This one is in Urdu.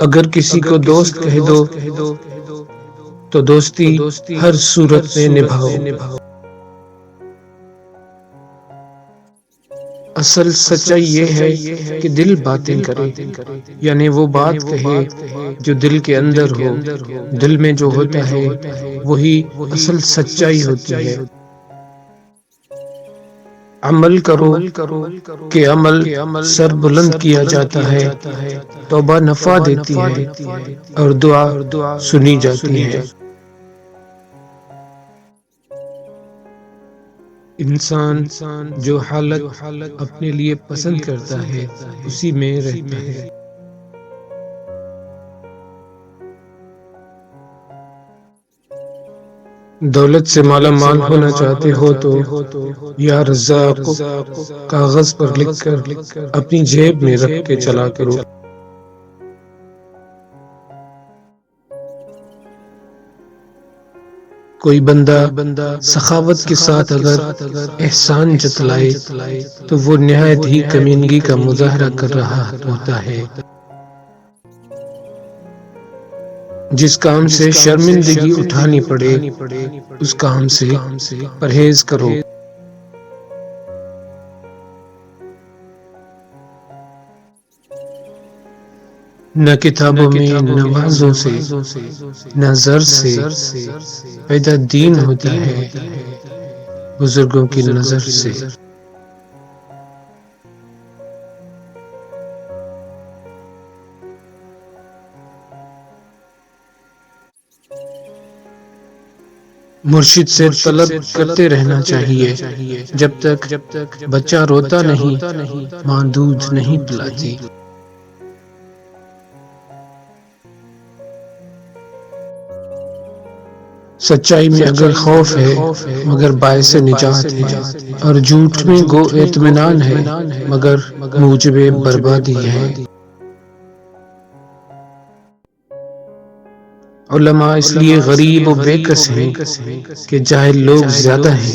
اگر کسی کو دوست کہہ دو تو دوستی ہر صورت میں نبھاؤ۔ اصل سچائی یہ ہے کہ دل باتیں کرے، یعنی وہ بات کہے جو دل کے اندر ہو۔ دل میں جو ہوتا ہے وہی اصل سچائی ہوتی ہے۔ عمل کرو کہ عمل سر بلند کیا جاتا ہے، توبہ نفع دیتی ہے اور دعا سنی جاتی ہے۔ انسان جو حالت اپنے لیے پسند کرتا ہے اسی میں رہتا ہے۔ دولت سے مالا مال ہونا چاہتے ہو تو یا رزاق کاغذ پر لکھ کر اپنی جیب میں رکھ کے چلا کرو۔ کوئی بندہ سخاوت کے ساتھ اگر احسان جتلائے تو وہ نہایت ہی کمینگی کا مظاہرہ کر رہا ہوتا ہے۔ جس کام سے شرمندگی اٹھانی پڑے اس کام سے پرہیز کرو۔ نہ کتابوں میں نمازوں سے نہ زر سے پیدا دین ہوتا ہے، بزرگوں کی نظر سے۔ مرشد سے طلب کرتے رہنا چاہیے جب تک بچہ روتا نہیں، ماں دودھ نہیں پلاتی۔ سچائی میں اگر خوف ہے مگر باعث نجات ہے، اور جھوٹ میں گو اطمینان ہے مگر موجب بربادی ہے۔ علماء اس لیے غریب و بے کس ہیں کہ جاہل لوگ زیادہ ہیں۔